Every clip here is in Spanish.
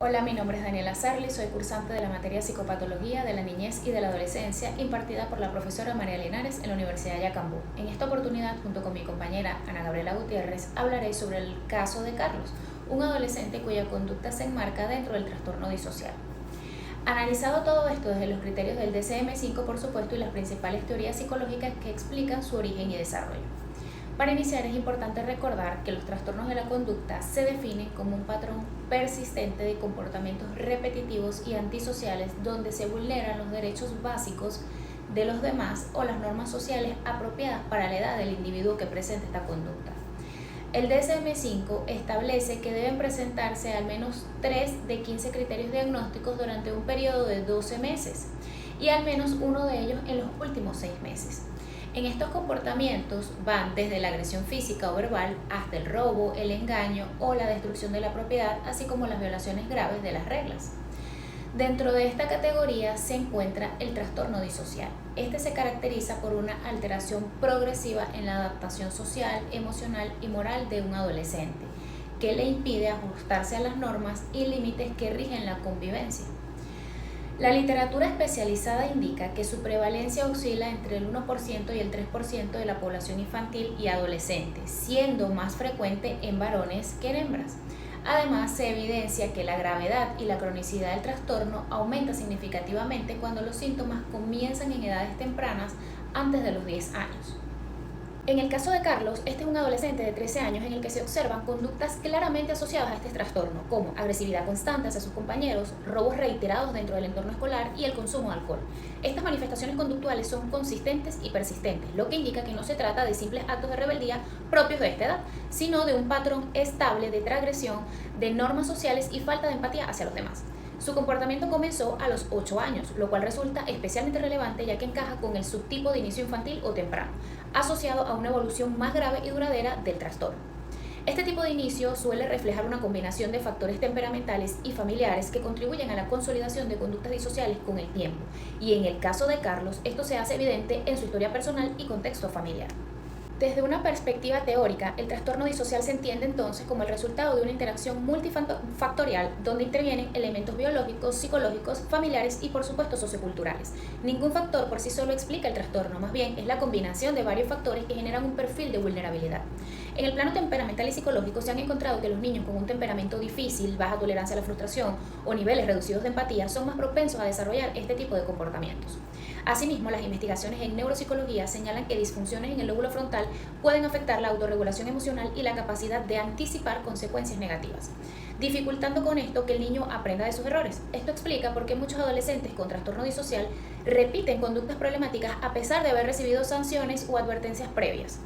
Hola, mi nombre es Daniela Sarli, soy cursante de la materia Psicopatología de la Niñez y de la Adolescencia impartida por la profesora María Linares en la Universidad de Yacambú. En esta oportunidad, junto con mi compañera Ana Gabriela Gutiérrez, hablaré sobre el caso de Carlos, un adolescente cuya conducta se enmarca dentro del trastorno disocial. Analizado todo esto desde los criterios del DSM-5, por supuesto, y las principales teorías psicológicas que explican su origen y desarrollo. Para iniciar es importante recordar que los trastornos de la conducta se definen como un patrón persistente de comportamientos repetitivos y antisociales donde se vulneran los derechos básicos de los demás o las normas sociales apropiadas para la edad del individuo que presenta esta conducta. El DSM-5 establece que deben presentarse al menos 3 de 15 criterios diagnósticos durante un periodo de 12 meses y al menos uno de ellos en los últimos 6 meses. En estos comportamientos van desde la agresión física o verbal hasta el robo, el engaño o la destrucción de la propiedad, así como las violaciones graves de las reglas. Dentro de esta categoría se encuentra el trastorno disocial. Este se caracteriza por una alteración progresiva en la adaptación social, emocional y moral de un adolescente, que le impide ajustarse a las normas y límites que rigen la convivencia. La literatura especializada indica que su prevalencia oscila entre el 1% y el 3% de la población infantil y adolescente, siendo más frecuente en varones que en hembras. Además, se evidencia que la gravedad y la cronicidad del trastorno aumenta significativamente cuando los síntomas comienzan en edades tempranas, antes de los 10 años. En el caso de Carlos, este es un adolescente de 13 años en el que se observan conductas claramente asociadas a este trastorno, como agresividad constante hacia sus compañeros, robos reiterados dentro del entorno escolar y el consumo de alcohol. Estas manifestaciones conductuales son consistentes y persistentes, lo que indica que no se trata de simples actos de rebeldía propios de esta edad, sino de un patrón estable de transgresión de normas sociales y falta de empatía hacia los demás. Su comportamiento comenzó a los 8 años, lo cual resulta especialmente relevante ya que encaja con el subtipo de inicio infantil o temprano, asociado a una evolución más grave y duradera del trastorno. Este tipo de inicio suele reflejar una combinación de factores temperamentales y familiares que contribuyen a la consolidación de conductas disociales con el tiempo, y en el caso de Carlos, esto se hace evidente en su historia personal y contexto familiar. Desde una perspectiva teórica, el trastorno disocial se entiende entonces como el resultado de una interacción multifactorial donde intervienen elementos biológicos, psicológicos, familiares y por supuesto socioculturales. Ningún factor por sí solo explica el trastorno, más bien es la combinación de varios factores que generan un perfil de vulnerabilidad. En el plano temperamental y psicológico se han encontrado que los niños con un temperamento difícil, baja tolerancia a la frustración o niveles reducidos de empatía son más propensos a desarrollar este tipo de comportamientos. Asimismo, las investigaciones en neuropsicología señalan que disfunciones en el lóbulo frontal pueden afectar la autorregulación emocional y la capacidad de anticipar consecuencias negativas, dificultando con esto que el niño aprenda de sus errores. Esto explica por qué muchos adolescentes con trastorno disocial repiten conductas problemáticas a pesar de haber recibido sanciones o advertencias previas.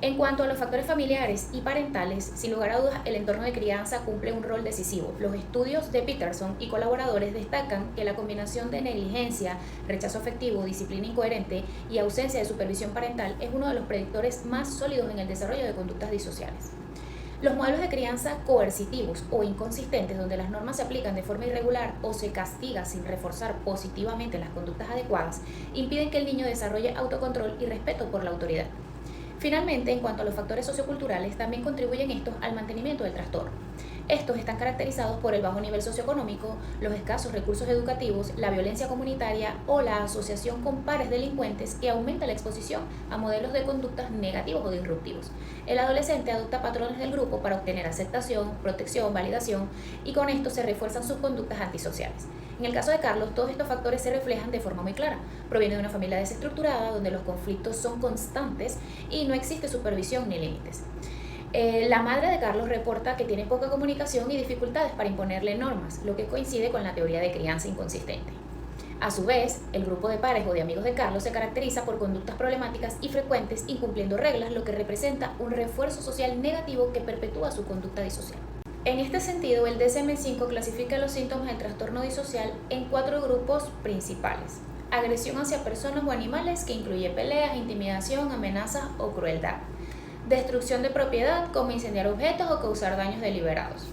En cuanto a los factores familiares y parentales, sin lugar a dudas, el entorno de crianza cumple un rol decisivo. Los estudios de Peterson y colaboradores destacan que la combinación de negligencia, rechazo afectivo, disciplina incoherente y ausencia de supervisión parental es uno de los predictores más sólidos en el desarrollo de conductas disociales. Los modelos de crianza coercitivos o inconsistentes, donde las normas se aplican de forma irregular o se castiga sin reforzar positivamente las conductas adecuadas, impiden que el niño desarrolle autocontrol y respeto por la autoridad. Finalmente, en cuanto a los factores socioculturales, también contribuyen estos al mantenimiento del trastorno. Estos están caracterizados por el bajo nivel socioeconómico, los escasos recursos educativos, la violencia comunitaria o la asociación con pares delincuentes que aumenta la exposición a modelos de conductas negativos o disruptivos. El adolescente adopta patrones del grupo para obtener aceptación, protección, validación y con esto se refuerzan sus conductas antisociales. En el caso de Carlos, todos estos factores se reflejan de forma muy clara. Proviene de una familia desestructurada donde los conflictos son constantes y no existe supervisión ni límites. La madre de Carlos reporta que tiene poca comunicación y dificultades para imponerle normas, lo que coincide con la teoría de crianza inconsistente. A su vez, el grupo de pares o de amigos de Carlos se caracteriza por conductas problemáticas y frecuentes, incumpliendo reglas, lo que representa un refuerzo social negativo que perpetúa su conducta disocial. En este sentido, el DSM-5 clasifica los síntomas del trastorno disocial en 4 grupos principales. Agresión hacia personas o animales, que incluye peleas, intimidación, amenazas o crueldad. Destrucción de propiedad, como incendiar objetos o causar daños deliberados.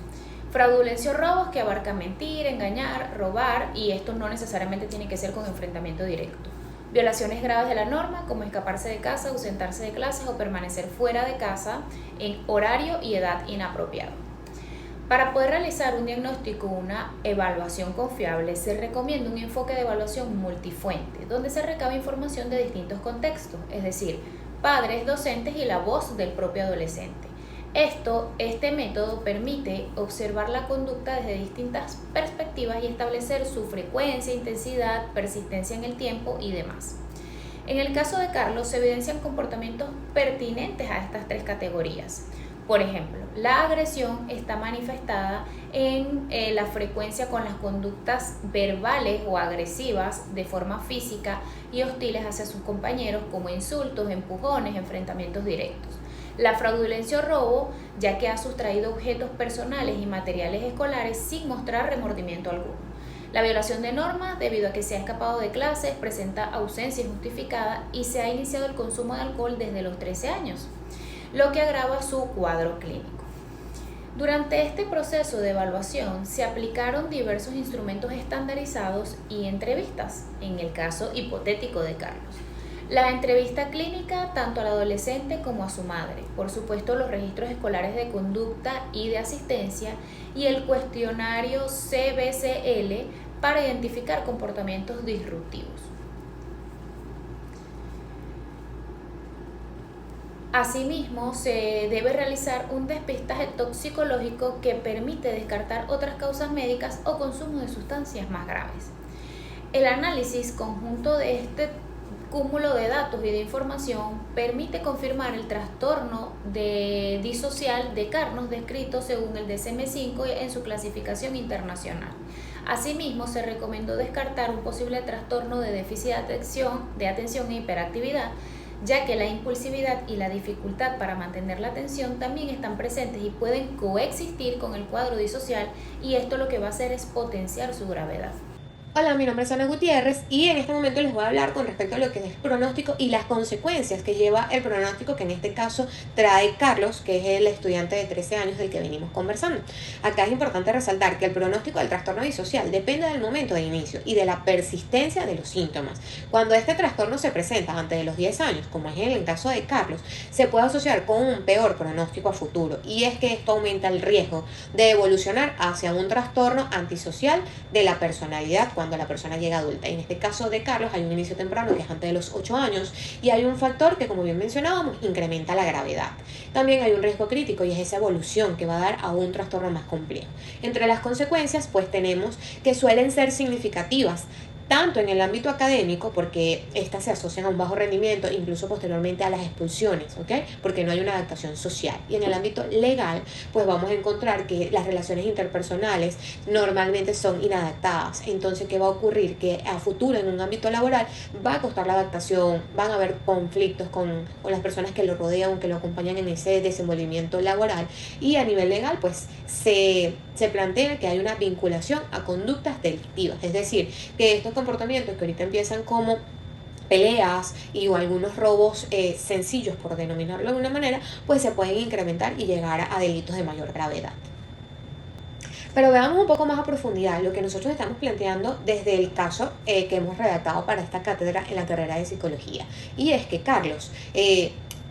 Fraudulencia o robos, que abarca mentir, engañar, robar, y esto no necesariamente tiene que ser con enfrentamiento directo. Violaciones graves de la norma, como escaparse de casa, ausentarse de clases o permanecer fuera de casa en horario y edad inapropiado. Para poder realizar un diagnóstico o una evaluación confiable, se recomienda un enfoque de evaluación multifuente, donde se recaba información de distintos contextos, es decir, padres, docentes y la voz del propio adolescente. Este método permite observar la conducta desde distintas perspectivas y establecer su frecuencia, intensidad, persistencia en el tiempo y demás. En el caso de Carlos, se evidencian comportamientos pertinentes a estas tres categorías. Por ejemplo, la agresión está manifestada en la frecuencia con las conductas verbales o agresivas de forma física y hostiles hacia sus compañeros, como insultos, empujones, enfrentamientos directos. La fraudulencia o robo, ya que ha sustraído objetos personales y materiales escolares sin mostrar remordimiento alguno. La violación de normas, debido a que se ha escapado de clases, presenta ausencia injustificada y se ha iniciado el consumo de alcohol desde los 13 años, lo que agrava su cuadro clínico. Durante este proceso de evaluación se aplicaron diversos instrumentos estandarizados y entrevistas, en el caso hipotético de Carlos. La entrevista clínica tanto al adolescente como a su madre, por supuesto los registros escolares de conducta y de asistencia y el cuestionario CBCL para identificar comportamientos disruptivos. Asimismo, se debe realizar un despistaje toxicológico que permite descartar otras causas médicas o consumo de sustancias más graves. El análisis conjunto de este cúmulo de datos y de información permite confirmar el trastorno disocial de Carlos descrito según el DSM-5 en su clasificación internacional. Asimismo, se recomendó descartar un posible trastorno de déficit de atención e hiperactividad, ya que la impulsividad y la dificultad para mantener la atención también están presentes y pueden coexistir con el cuadro disocial, y esto lo que va a hacer es potenciar su gravedad. Hola, mi nombre es Ana Gutiérrez y en este momento les voy a hablar con respecto a lo que es el pronóstico y las consecuencias que lleva el pronóstico que en este caso trae Carlos, que es el estudiante de 13 años del que venimos conversando. Acá es importante resaltar que el pronóstico del trastorno disocial depende del momento de inicio y de la persistencia de los síntomas. Cuando este trastorno se presenta antes de los 10 años, como es en el caso de Carlos, se puede asociar con un peor pronóstico a futuro, y es que esto aumenta el riesgo de evolucionar hacia un trastorno antisocial de la personalidad cuando la persona llega adulta. En este caso de Carlos hay un inicio temprano que es antes de los 8 años y hay un factor que, como bien mencionábamos, incrementa la gravedad. También hay un riesgo crítico y es esa evolución que va a dar a un trastorno más complejo. Entre las consecuencias pues tenemos que suelen ser significativas tanto en el ámbito académico, porque estas se asocian a un bajo rendimiento, incluso posteriormente a las expulsiones, ¿ok? Porque no hay una adaptación social. Y en el ámbito legal, pues vamos a encontrar que las relaciones interpersonales normalmente son inadaptadas. Entonces, ¿qué va a ocurrir? Que a futuro en un ámbito laboral va a costar la adaptación, van a haber conflictos con las personas que lo rodean, que lo acompañan en ese desenvolvimiento laboral. Y a nivel legal, pues se plantea que hay una vinculación a conductas delictivas, es decir, que estos comportamientos que ahorita empiezan como peleas o algunos robos sencillos, por denominarlo de alguna manera, pues se pueden incrementar y llegar a delitos de mayor gravedad. Pero veamos un poco más a profundidad lo que nosotros estamos planteando desde el caso que hemos redactado para esta cátedra en la carrera de psicología, y es que Carlos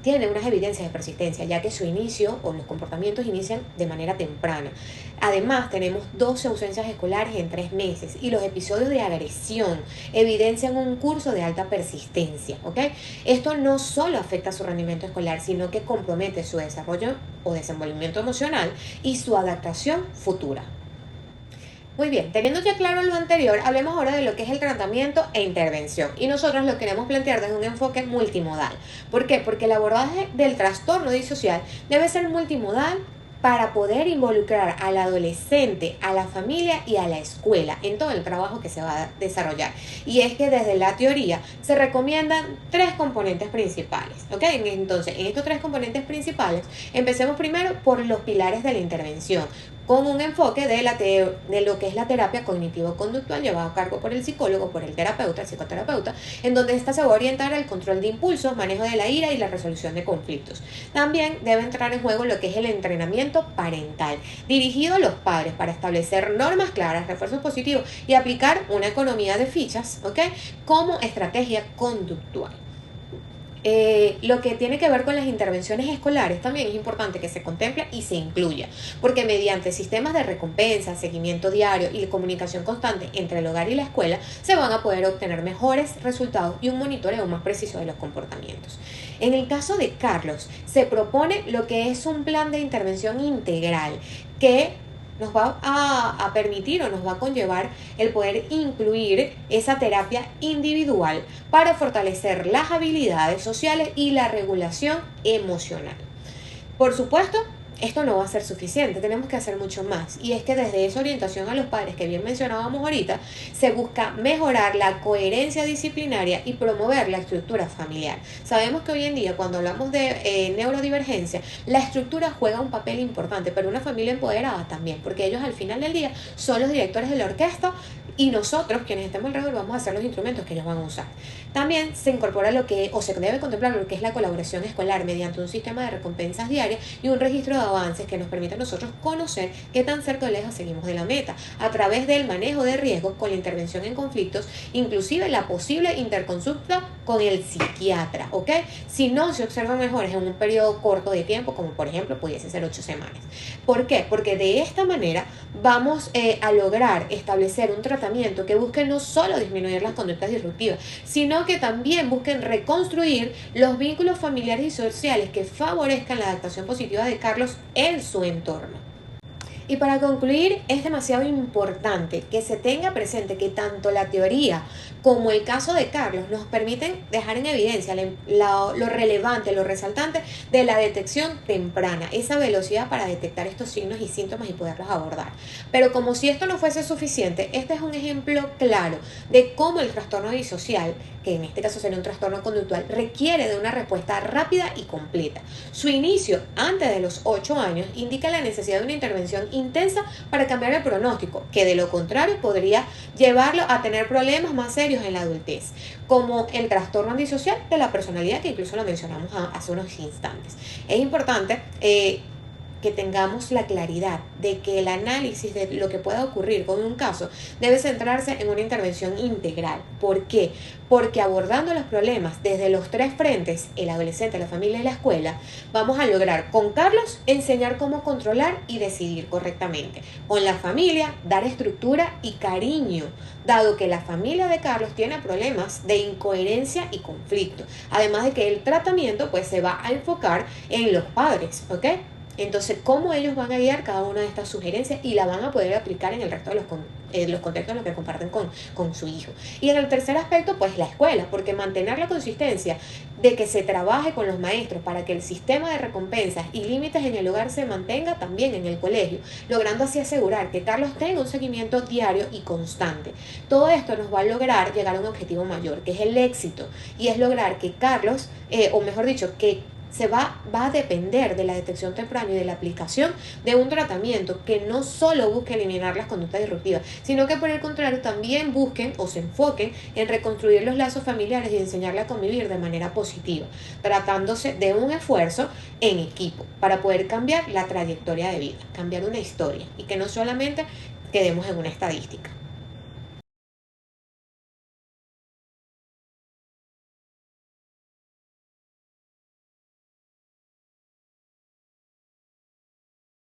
tiene unas evidencias de persistencia, ya que su inicio o los comportamientos inician de manera temprana. Además, tenemos 12 ausencias escolares en 3 meses y los episodios de agresión evidencian un curso de alta persistencia, ¿ok? Esto no solo afecta su rendimiento escolar, sino que compromete su desarrollo o desenvolvimiento emocional y su adaptación futura. Muy bien, teniendo ya claro lo anterior, hablemos ahora de lo que es el tratamiento e intervención. Y nosotros lo queremos plantear desde un enfoque multimodal. ¿Por qué? Porque el abordaje del trastorno disocial debe ser multimodal para poder involucrar al adolescente, a la familia y a la escuela en todo el trabajo que se va a desarrollar. Y es que desde la teoría se recomiendan 3 componentes principales, ¿ok? Entonces, en estos 3 componentes principales, empecemos primero por los pilares de la intervención, con un enfoque de lo que es la terapia cognitivo-conductual llevada a cargo por el psicólogo, por el terapeuta, el psicoterapeuta, en donde esta se va a orientar al control de impulsos, manejo de la ira y la resolución de conflictos. También debe entrar en juego lo que es el entrenamiento parental, dirigido a los padres para establecer normas claras, refuerzos positivos y aplicar una economía de fichas, ¿ok? Como estrategia conductual. Lo que tiene que ver con las intervenciones escolares también es importante que se contemple y se incluya, porque mediante sistemas de recompensa, seguimiento diario y comunicación constante entre el hogar y la escuela se van a poder obtener mejores resultados y un monitoreo más preciso de los comportamientos. En el caso de Carlos, se propone lo que es un plan de intervención integral que nos va a permitir o nos va a conllevar el poder incluir esa terapia individual para fortalecer las habilidades sociales y la regulación emocional. Por supuesto, esto no va a ser suficiente, tenemos que hacer mucho más, y es que desde esa orientación a los padres que bien mencionábamos ahorita, se busca mejorar la coherencia disciplinaria y promover la estructura familiar. Sabemos que hoy en día, cuando hablamos de neurodivergencia, la estructura juega un papel importante, pero una familia empoderada también, porque ellos al final del día son los directores de la orquesta y nosotros, quienes estemos alrededor, vamos a hacer los instrumentos que ellos van a usar. También se incorpora o se debe contemplar lo que es la colaboración escolar mediante un sistema de recompensas diarias y un registro de avances que nos permite a nosotros conocer qué tan cerca o lejos seguimos de la meta, a través del manejo de riesgos con la intervención en conflictos, inclusive la posible interconsulta con el psiquiatra, ¿ok? Si no se observan mejoras en un periodo corto de tiempo, como por ejemplo pudiese ser 8 semanas. ¿Por qué? Porque de esta manera vamos a lograr establecer un tratamiento que busque no solo disminuir las conductas disruptivas, sino que también busquen reconstruir los vínculos familiares y sociales que favorezcan la adaptación positiva de Carlos en su entorno. Y para concluir, es demasiado importante que se tenga presente que tanto la teoría como el caso de Carlos nos permiten dejar en evidencia lo relevante, lo resaltante de la detección temprana, esa velocidad para detectar estos signos y síntomas y poderlos abordar. Pero como si esto no fuese suficiente, este es un ejemplo claro de cómo el trastorno disocial, que en este caso sería un trastorno conductual, requiere de una respuesta rápida y completa. Su inicio antes de los 8 años indica la necesidad de una intervención intensa para cambiar el pronóstico, que de lo contrario podría llevarlo a tener problemas más serios en la adultez, como el trastorno antisocial de la personalidad, que incluso lo mencionamos hace unos instantes. Es importante que tengamos la claridad de que el análisis de lo que pueda ocurrir con un caso debe centrarse en una intervención integral. ¿Por qué? Porque abordando los problemas desde los 3 frentes, el adolescente, la familia y la escuela, vamos a lograr con Carlos enseñar cómo controlar y decidir correctamente. Con la familia, dar estructura y cariño, dado que la familia de Carlos tiene problemas de incoherencia y conflicto. Además de que el tratamiento pues se va a enfocar en los padres, ¿ok? Entonces, ¿cómo ellos van a guiar cada una de estas sugerencias y la van a poder aplicar en el resto de los contextos en los que comparten con su hijo? Y en el tercer aspecto, pues la escuela, porque mantener la consistencia de que se trabaje con los maestros para que el sistema de recompensas y límites en el hogar se mantenga también en el colegio, logrando así asegurar que Carlos tenga un seguimiento diario y constante. Todo esto nos va a lograr llegar a un objetivo mayor, que es el éxito, y es lograr que Carlos, o mejor dicho, que va a depender de la detección temprana y de la aplicación de un tratamiento que no solo busque eliminar las conductas disruptivas, sino que por el contrario también busquen o se enfoquen en reconstruir los lazos familiares y enseñarle a convivir de manera positiva, tratándose de un esfuerzo en equipo para poder cambiar la trayectoria de vida, cambiar una historia y que no solamente quedemos en una estadística.